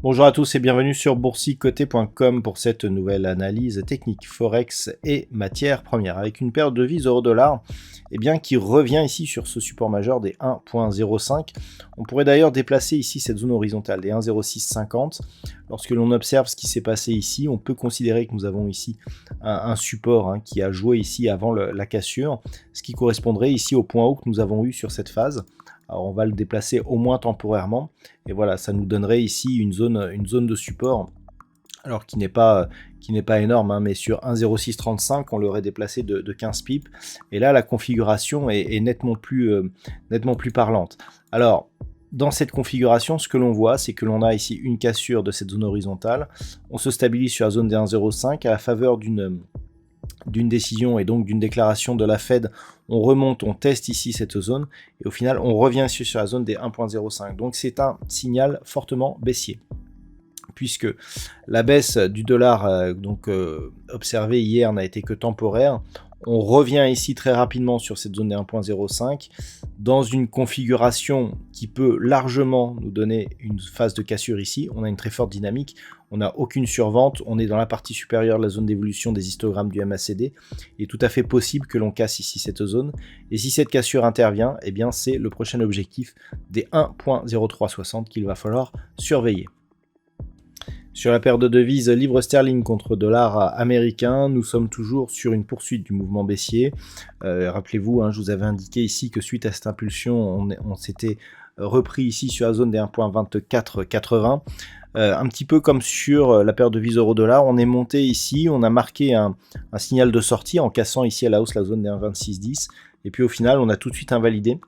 Bonjour à tous et bienvenue sur boursicoté.com pour cette nouvelle analyse technique Forex et matières premières avec une paire de devises euro-dollar qui revient ici sur ce support majeur des 1.05. On pourrait d'ailleurs déplacer ici cette zone horizontale des 1.0650. Lorsque l'on observe ce qui s'est passé ici, on peut considérer que nous avons ici un support qui a joué ici avant la cassure, ce qui correspondrait ici au point haut que nous avons eu sur cette phase. Alors on va le déplacer au moins temporairement et voilà, ça nous donnerait ici une zone de support, alors qui n'est pas énorme, mais sur 1.0635 on l'aurait déplacé de 15 pips et là la configuration est nettement plus parlante. Alors dans cette configuration, ce que l'on voit, c'est que l'on a ici une cassure de cette zone horizontale, on se stabilise sur la zone des 1.05 à la faveur d'une décision et donc d'une déclaration de la Fed, on remonte, on teste ici cette zone et au final on revient sur la zone des 1.05. Donc c'est un signal fortement baissier puisque la baisse du dollar observée hier n'a été que temporaire. On revient ici très rapidement sur cette zone des 1.05 dans une configuration qui peut largement nous donner une phase de cassure ici. On a une très forte dynamique, on n'a aucune survente, on est dans la partie supérieure de la zone d'évolution des histogrammes du MACD. Il est tout à fait possible que l'on casse ici cette zone. Et si cette cassure intervient, c'est le prochain objectif des 1.0360 qu'il va falloir surveiller. Sur la paire de devises livre sterling contre dollar américain, nous sommes toujours sur une poursuite du mouvement baissier. Rappelez-vous, je vous avais indiqué ici que suite à cette impulsion, on s'était repris ici sur la zone des 1.2480. Un petit peu comme sur la paire de devises euro-dollar, on est monté ici, on a marqué un signal de sortie en cassant ici à la hausse la zone des 1.2610. Et puis au final, on a tout de suite invalidé.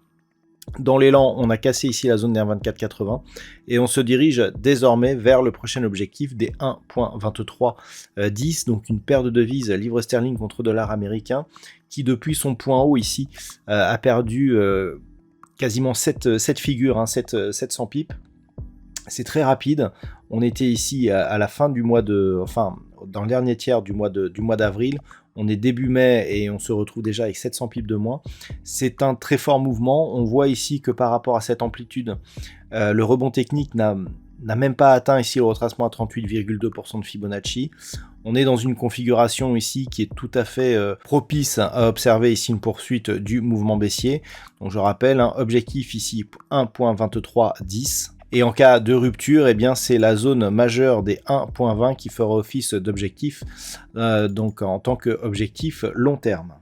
Dans l'élan, on a cassé ici la zone des 1.2480 et on se dirige désormais vers le prochain objectif des 1.2310, donc une paire de devises livre sterling contre dollar américain qui depuis son point haut ici a perdu quasiment 7 figures, 700 pips. C'est très rapide. On était ici à la fin du mois dans le dernier tiers du mois d'avril. On est début mai et on se retrouve déjà avec 700 pips de moins. C'est un très fort mouvement. On voit ici que par rapport à cette amplitude, le rebond technique n'a même pas atteint ici le retracement à 38,2% de Fibonacci. On est dans une configuration ici qui est tout à fait propice à observer ici une poursuite du mouvement baissier. Donc je rappelle, objectif ici 1.2310. Et en cas de rupture, c'est la zone majeure des 1.20 qui fera office d'objectif, donc en tant qu'objectif long terme.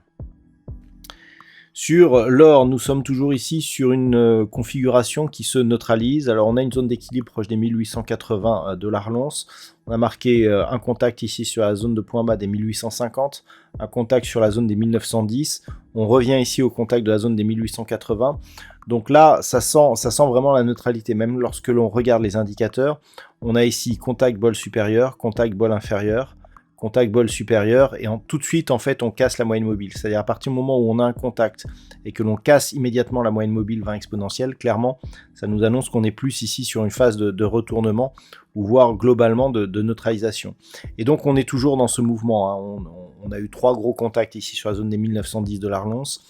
Sur l'or, nous sommes toujours ici sur une configuration qui se neutralise. Alors on a une zone d'équilibre proche des 1880 $ l'once. On a marqué un contact ici sur la zone de point bas des 1850, un contact sur la zone des 1910. On revient ici au contact de la zone des 1880. Donc là, ça sent vraiment la neutralité. Même lorsque l'on regarde les indicateurs, on a ici contact bol supérieur, contact bol inférieur, contact bol supérieur, et tout de suite, en fait, on casse la moyenne mobile. C'est-à-dire à partir du moment où on a un contact et que l'on casse immédiatement la moyenne mobile 20 exponentielle, clairement, ça nous annonce qu'on est plus ici sur une phase de retournement, ou voire globalement de neutralisation. Et donc, on est toujours dans ce mouvement. On a eu 3 gros contacts ici sur la zone des 1910 $ l'once.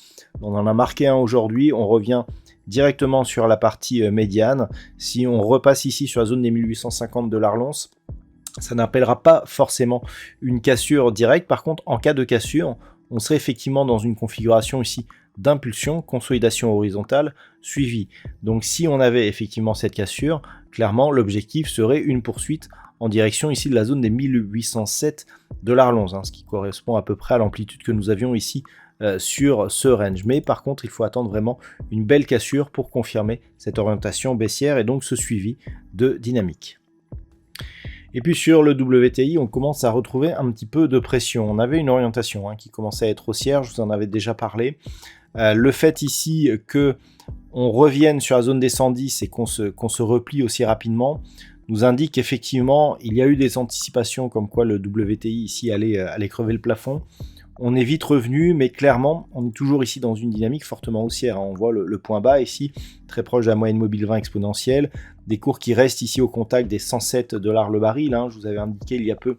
On en a marqué un aujourd'hui, on revient directement sur la partie médiane. Si on repasse ici sur la zone des 1850 $ l'once, ça n'appellera pas forcément une cassure directe. Par contre, en cas de cassure, on serait effectivement dans une configuration ici d'impulsion, consolidation horizontale suivie. Donc si on avait effectivement cette cassure, clairement l'objectif serait une poursuite en direction ici de la zone des 1807 $ l'once, ce qui correspond à peu près à l'amplitude que nous avions ici sur ce range. Mais par contre, il faut attendre vraiment une belle cassure pour confirmer cette orientation baissière et donc ce suivi de dynamique. Et puis sur le WTI, on commence à retrouver un petit peu de pression. On avait une orientation qui commençait à être haussière, je vous en avais déjà parlé. Le fait ici que on revienne sur la zone des 110 et qu'on se replie aussi rapidement nous indique qu'effectivement, il y a eu des anticipations comme quoi le WTI ici allait crever le plafond. On est vite revenu, mais clairement, on est toujours ici dans une dynamique fortement haussière. On voit le point bas ici, très proche de la moyenne mobile 20 exponentielle, des cours qui restent ici au contact des 107 $ le baril. Je vous avais indiqué il y a peu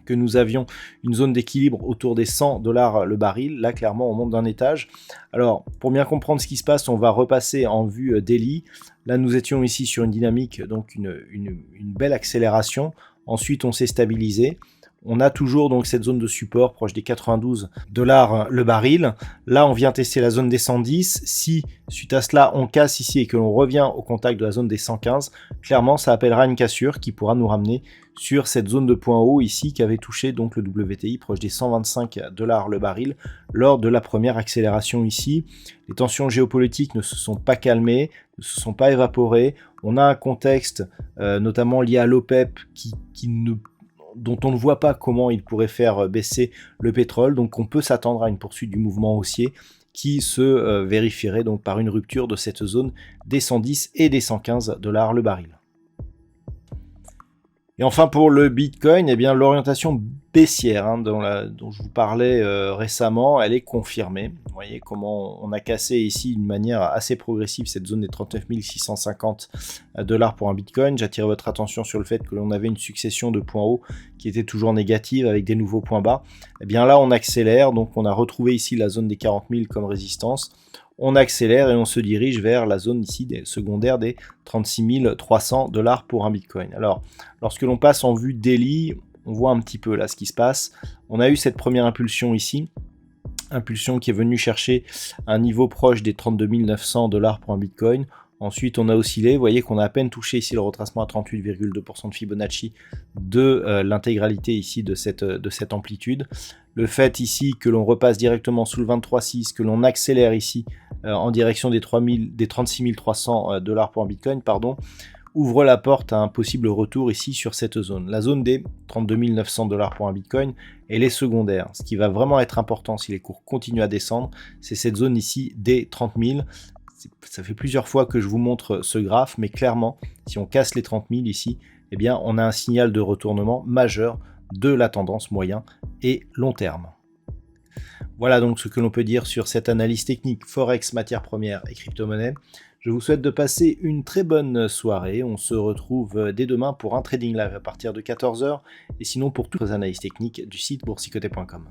que nous avions une zone d'équilibre autour des 100 $ le baril. Là, clairement, on monte d'un étage. Alors, pour bien comprendre ce qui se passe, on va repasser en vue daily. Là, nous étions ici sur une dynamique, donc une belle accélération. Ensuite, on s'est stabilisé. On a toujours donc cette zone de support proche des 92 $ le baril. Là, on vient tester la zone des 110. Si, suite à cela, on casse ici et que l'on revient au contact de la zone des 115, clairement, ça appellera une cassure qui pourra nous ramener sur cette zone de point haut ici qui avait touché donc le WTI proche des 125 $ le baril lors de la première accélération ici. Les tensions géopolitiques ne se sont pas calmées, ne se sont pas évaporées. On a un contexte notamment lié à l'OPEP dont on ne voit pas comment il pourrait faire baisser le pétrole. Donc on peut s'attendre à une poursuite du mouvement haussier qui se vérifierait donc par une rupture de cette zone des 110 et des 115 $ le baril. Et enfin pour le Bitcoin, eh bien l'orientation baissière dont je vous parlais récemment, elle est confirmée. Vous voyez comment on a cassé ici d'une manière assez progressive cette zone des 39 650 $ pour un Bitcoin. J'attire votre attention sur le fait que l'on avait une succession de points hauts qui étaient toujours négatives avec des nouveaux points bas. Eh bien là on accélère, donc on a retrouvé ici la zone des 40 000 comme résistance. On accélère et on se dirige vers la zone ici des secondaires des 36 300 $ pour un Bitcoin. Alors, lorsque l'on passe en vue daily, on voit un petit peu là ce qui se passe. On a eu cette première impulsion ici, impulsion qui est venue chercher un niveau proche des 32 900 $ pour un Bitcoin. Ensuite, on a oscillé. Vous voyez qu'on a à peine touché ici le retracement à 38,2% de Fibonacci de l'intégralité ici de cette amplitude. Le fait ici que l'on repasse directement sous le 23,6, que l'on accélère ici en direction des 36 300 $ pour un Bitcoin, ouvre la porte à un possible retour ici sur cette zone. La zone des 32 900 $ pour un Bitcoin, elle est secondaire. Ce qui va vraiment être important si les cours continuent à descendre, c'est cette zone ici des 30 000. Ça fait plusieurs fois que je vous montre ce graphe, mais clairement, si on casse les 30 000 ici, eh bien, on a un signal de retournement majeur de la tendance moyen et long terme. Voilà donc ce que l'on peut dire sur cette analyse technique Forex, matières premières et crypto-monnaie. Je vous souhaite de passer une très bonne soirée. On se retrouve dès demain pour un trading live à partir de 14 h et sinon pour toutes les analyses techniques du site boursicoté.com.